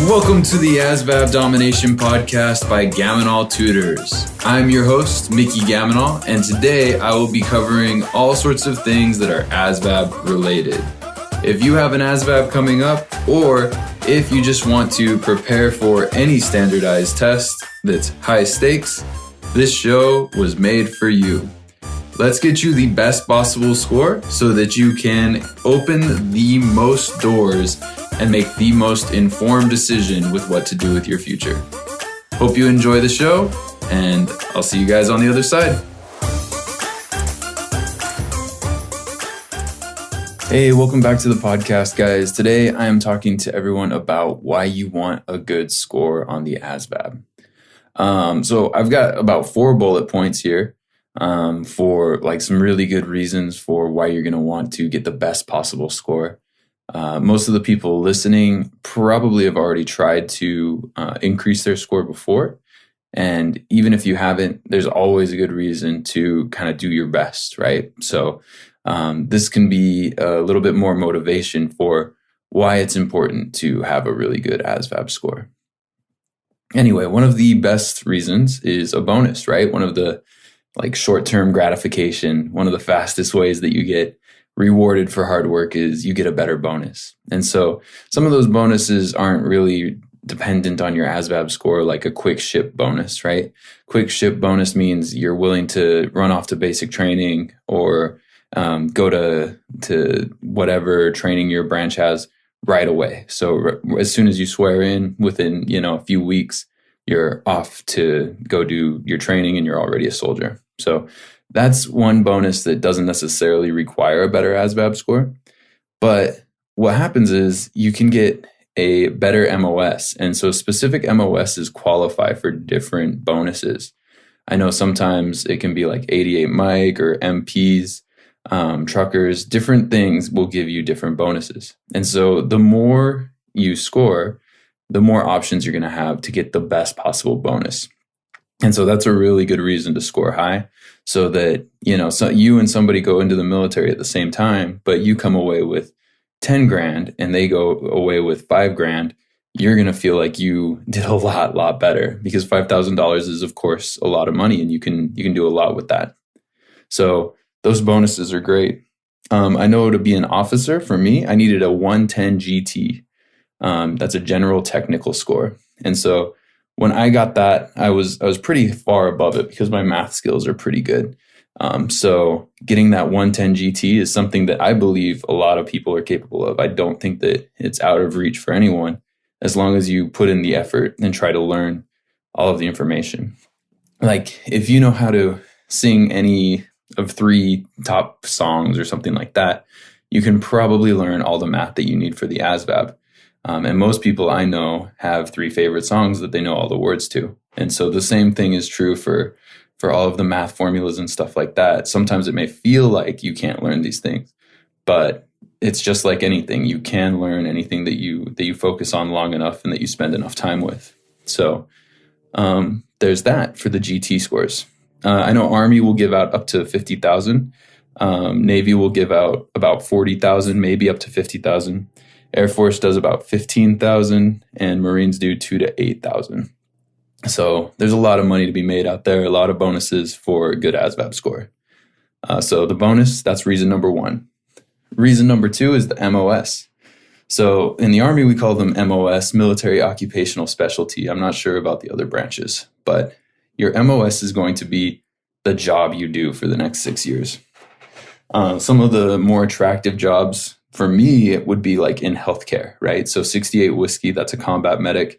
Welcome to the ASVAB Domination Podcast by Gamonal Tutors. I'm your host, Mickey Gamonal, and today I will be covering all sorts of things that are ASVAB related. If you have an ASVAB coming up, or if you just want to prepare for any standardized test that's high stakes, this show was made for you. Let's get you the best possible score so that you can open the most doors and make the most informed decision with what to do with your future. Hope you enjoy the show, and I'll see you guys on the other side. Hey, welcome back to the podcast, guys. Today, I am talking to everyone about why you want a good score on the ASVAB. So I've got about 4 bullet points here for like some really good reasons for why you're going to want to get the best possible score. Most of the people listening probably have already tried to increase their score before. And even if you haven't, there's always a good reason to kind of do your best, right? So this can be a little bit more motivation for why it's important to have a really good ASVAB score. Anyway, one of the best reasons is a bonus, right? One of the like short-term gratification, one of the fastest ways that you get rewarded for hard work is you get a better bonus. And so some of those bonuses aren't really dependent on your ASVAB score, like a quick ship bonus, right? Quick ship bonus means you're willing to run off to basic training or go to whatever training your branch has right away. So as soon as you swear in, within a few weeks, you're off to go do your training and you're already a soldier. So that's one bonus that doesn't necessarily require a better ASVAB score. But what happens is you can get a better MOS. And so specific MOSs qualify for different bonuses. I know sometimes it can be like 88 mic or MPs, truckers, different things will give you different bonuses. And so the more you score, the more options you're going to have to get the best possible bonus. And so that's a really good reason to score high so that, so you and somebody go into the military at the same time, but you come away with 10 grand and they go away with 5 grand. You're going to feel like you did a lot better because $5,000 is, of course, a lot of money and you can do a lot with that. So those bonuses are great. I know to be an officer, for me, I needed a 110 GT. That's a general technical score. And so when I got that, I was pretty far above it because my math skills are pretty good. So getting that 110 GT is something that I believe a lot of people are capable of. I don't think that it's out of reach for anyone as long as you put in the effort and try to learn all of the information. Like if you know how to sing any of 3 top songs or something like that, you can probably learn all the math that you need for the ASVAB. And most people I know have 3 favorite songs that they know all the words to. And so the same thing is true for all of the math formulas and stuff like that. Sometimes it may feel like you can't learn these things, but it's just like anything. You can learn anything that you focus on long enough and that you spend enough time with. So there's that for the GT scores. I know Army will give out up to 50,000. Navy will give out about 40,000, maybe up to 50,000. Air Force does about 15,000 and Marines do 2,000 to 8,000. So there's a lot of money to be made out there, a lot of bonuses for a good ASVAB score. So the bonus, that's reason number 1. Reason number 2 is the MOS. So in the Army, we call them MOS, Military Occupational Specialty. I'm not sure about the other branches, but your MOS is going to be the job you do for the next 6 years. Some of the more attractive jobs for me, it would be like in healthcare, right? So 68 Whiskey, that's a combat medic.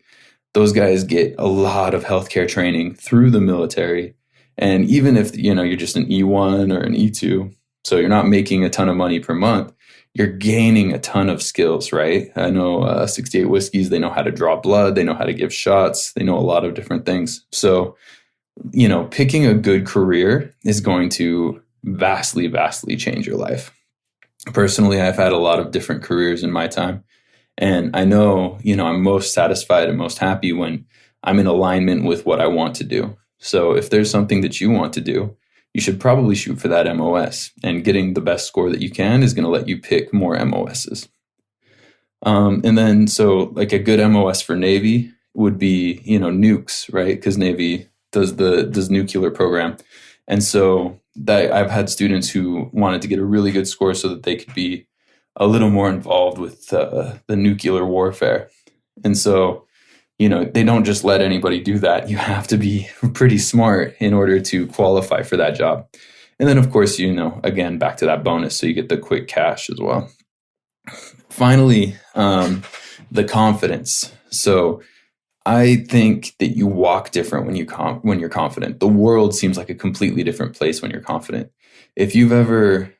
Those guys get a lot of healthcare training through the military. And even if, you're just an E1 or an E2, so you're not making a ton of money per month, you're gaining a ton of skills, right? I know 68 Whiskeys, they know how to draw blood. They know how to give shots. They know a lot of different things. So, picking a good career is going to vastly change your life. Personally, I've had a lot of different careers in my time. And I know, I'm most satisfied and most happy when I'm in alignment with what I want to do. So if there's something that you want to do, you should probably shoot for that MOS. And getting the best score that you can is going to let you pick more MOSs. And then, so like a good MOS for Navy would be, nukes, right? Because Navy does nuclear program. And so that I've had students who wanted to get a really good score so that they could be a little more involved with the nuclear warfare. And so, they don't just let anybody do that. You have to be pretty smart in order to qualify for that job. And then, of course, again, back to that bonus. So you get the quick cash as well. Finally, the confidence. So I think that you walk different when you're confident. The world seems like a completely different place when you're confident. If you've ever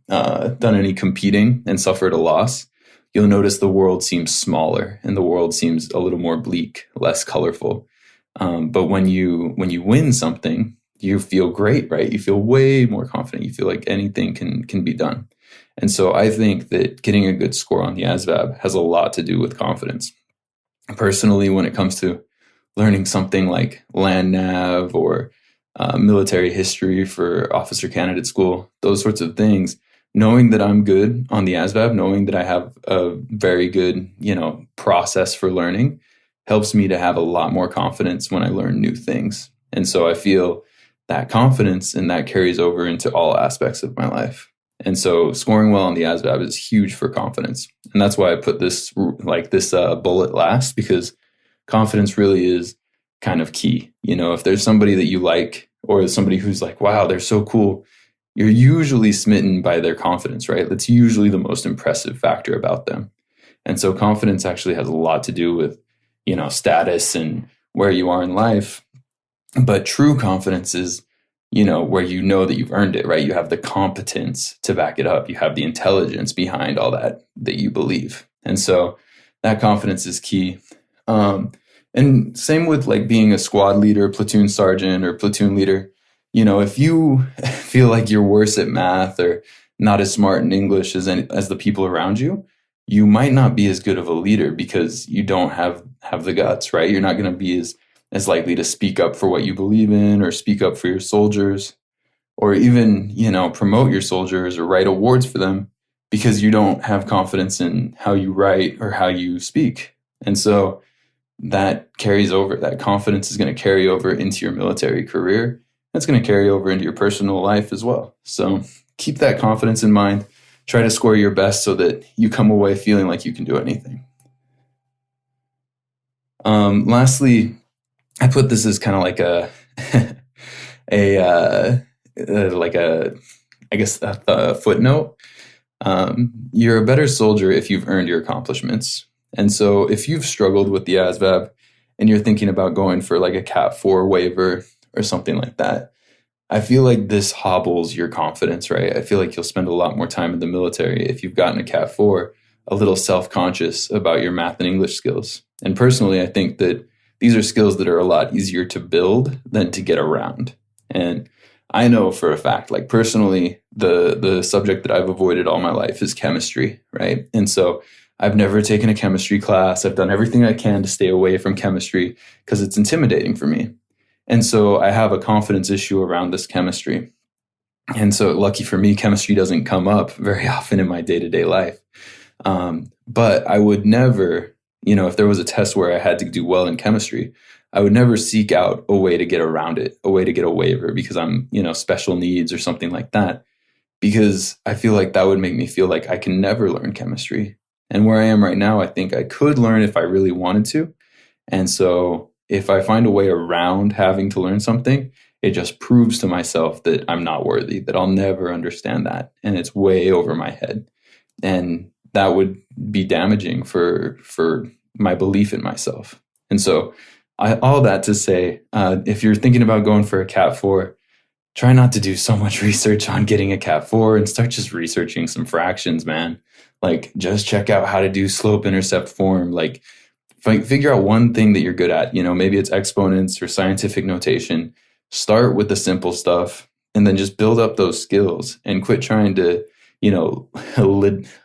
done any competing and suffered a loss, you'll notice the world seems smaller and the world seems a little more bleak, less colorful. But when you win something, you feel great, right? You feel way more confident. You feel like anything can be done. And so I think that getting a good score on the ASVAB has a lot to do with confidence. Personally, when it comes to learning something like land nav or military history for officer candidate school, those sorts of things, knowing that I'm good on the ASVAB, knowing that I have a very good, process for learning helps me to have a lot more confidence when I learn new things. And so I feel that confidence and that carries over into all aspects of my life. And so scoring well on the ASVAB is huge for confidence. And that's why I put this bullet last, because confidence really is kind of key. If there's somebody that you like, or somebody who's like, wow, they're so cool, you're usually smitten by their confidence, right? That's usually the most impressive factor about them. And so confidence actually has a lot to do with, status and where you are in life. But true confidence is, where you know that you've earned it, right? You have the competence to back it up. You have the intelligence behind all that you believe. And so that confidence is key. And same with like being a squad leader, platoon sergeant, or platoon leader. If you feel like you're worse at math or not as smart in English as the people around you, you might not be as good of a leader because you don't have the guts, right? You're not going to be as likely to speak up for what you believe in, or speak up for your soldiers, or even, promote your soldiers or write awards for them, because you don't have confidence in how you write or how you speak. And so that carries over. That confidence is going to carry over into your military career. That's going to carry over into your personal life as well. So keep that confidence in mind. Try to score your best so that you come away feeling like you can do anything. Lastly, I put this as kind of like a footnote. You're a better soldier if you've earned your accomplishments. And so if you've struggled with the ASVAB and you're thinking about going for like a Cat 4 waiver or something like that, I feel like this hobbles your confidence, right? I feel like you'll spend a lot more time in the military if you've gotten a Cat 4, a little self-conscious about your math and English skills. And personally, I think that these are skills that are a lot easier to build than to get around. And I know for a fact, like personally, the subject that I've avoided all my life is chemistry, right? And so I've never taken a chemistry class. I've done everything I can to stay away from chemistry because it's intimidating for me. And so I have a confidence issue around this chemistry. And so lucky for me, chemistry doesn't come up very often in my day-to-day life. But I would never, if there was a test where I had to do well in chemistry, I would never seek out a way to get around it, a way to get a waiver because I'm, special needs or something like that. Because I feel like that would make me feel like I can never learn chemistry. And where I am right now, I think I could learn if I really wanted to. And so if I find a way around having to learn something, it just proves to myself that I'm not worthy, that I'll never understand that. And it's way over my head. And that would be damaging for my belief in myself. And so all that to say, if you're thinking about going for a Cat 4, try not to do so much research on getting a Cat 4 and start just researching some fractions, man. Like, just check out how to do slope-intercept form. Like, figure out one thing that you're good at. Maybe it's exponents or scientific notation. Start with the simple stuff and then just build up those skills and quit trying to,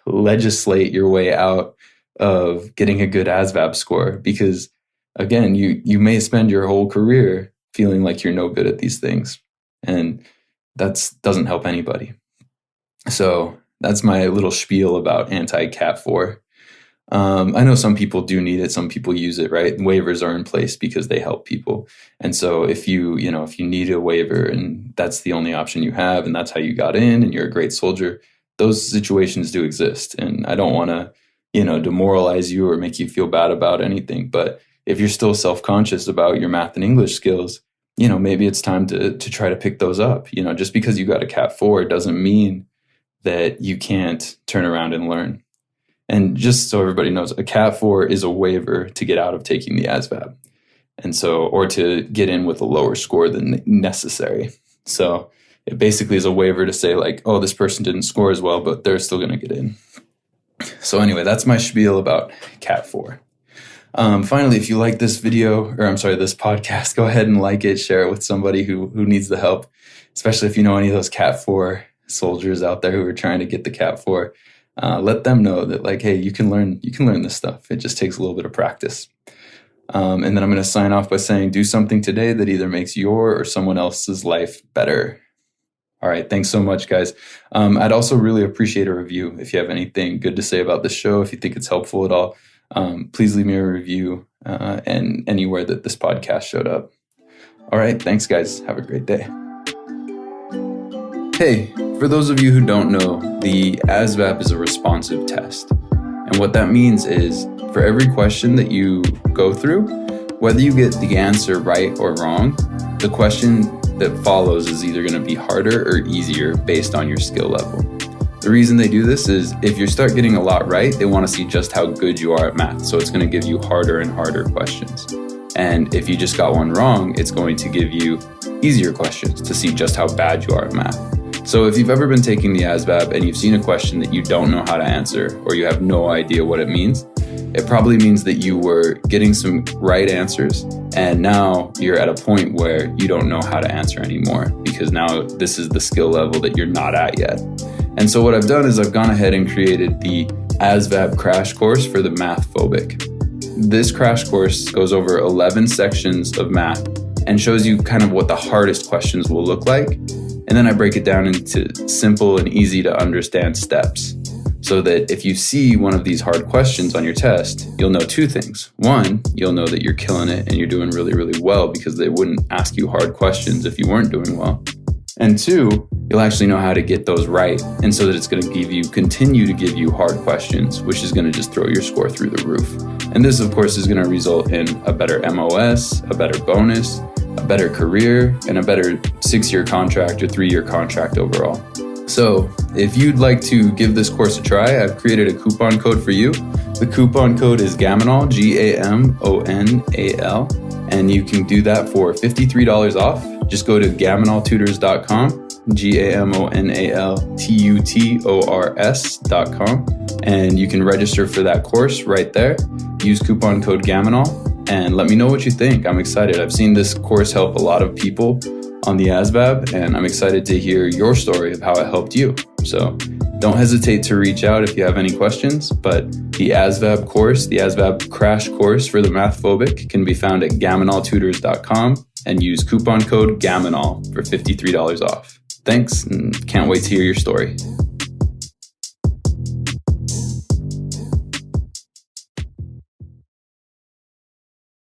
legislate your way out of getting a good ASVAB score. Because, again, you may spend your whole career feeling like you're no good at these things. And that doesn't help anybody. So that's my little spiel about anti-Cat 4. I know some people do need it. Some people use it, right? Waivers are in place because they help people. And so if you need a waiver and that's the only option you have and that's how you got in and you're a great soldier, those situations do exist. And I don't want to, demoralize you or make you feel bad about anything. But if you're still self-conscious about your math and English skills, maybe it's time to try to pick those up. Just because you got a Cat 4 doesn't mean that you can't turn around and learn. And just so everybody knows, a Cat 4 is a waiver to get out of taking the ASVAB. And so, or to get in with a lower score than necessary. So it basically is a waiver to say like, oh, this person didn't score as well, but they're still going to get in. So anyway, that's my spiel about Cat 4. Finally, if you like this this podcast, go ahead and like it, share it with somebody who needs the help, especially if you know any of those Cat 4 soldiers out there who are trying to get the Cat 4. Let them know that like, hey, you can learn this stuff. It just takes a little bit of practice. And then I'm going to sign off by saying, do something today that either makes your or someone else's life better. All right. Thanks so much, guys. I'd also really appreciate a review. If you have anything good to say about the show, if you think it's helpful at all, please leave me a review and anywhere that this podcast showed up. All right. Thanks, guys. Have a great day. Hey, for those of you who don't know, the ASVAB is a responsive test. And what that means is for every question that you go through, whether you get the answer right or wrong, the question that follows is either going to be harder or easier based on your skill level. The reason they do this is if you start getting a lot right, they want to see just how good you are at math. So it's going to give you harder and harder questions. And if you just got one wrong, it's going to give you easier questions to see just how bad you are at math. So if you've ever been taking the ASVAB and you've seen a question that you don't know how to answer or you have no idea what it means, it probably means that you were getting some right answers and now you're at a point where you don't know how to answer anymore because now this is the skill level that you're not at yet. And so what I've done is I've gone ahead and created the ASVAB crash course for the math phobic. This crash course goes over 11 sections of math and shows you kind of what the hardest questions will look like. And then I break it down into simple and easy to understand steps so that if you see one of these hard questions on your test, you'll know two things. One, you'll know that you're killing it and you're doing really, really well because they wouldn't ask you hard questions if you weren't doing well. And two, you'll actually know how to get those right. And so that it's going to continue to give you hard questions, which is going to just throw your score through the roof. And this, of course, is going to result in a better MOS, a better bonus, a better career, and a better 6-year contract or 3-year contract overall. So if you'd like to give this course a try, I've created a coupon code for you. The coupon code is Gamonal, Gamonal, and you can do that for $53 off. Just go to gamonaltutors.com, GAMONALTUTORS.com, and you can register for that course right there. Use coupon code Gamonal and let me know what you think. I'm excited. I've seen this course help a lot of people on the ASVAB, and I'm excited to hear your story of how it helped you. So don't hesitate to reach out if you have any questions, but the ASVAB course, the ASVAB crash course for the math phobic can be found at gamonaltutors.com and use coupon code Gamonal for $53 off. Thanks, and can't wait to hear your story.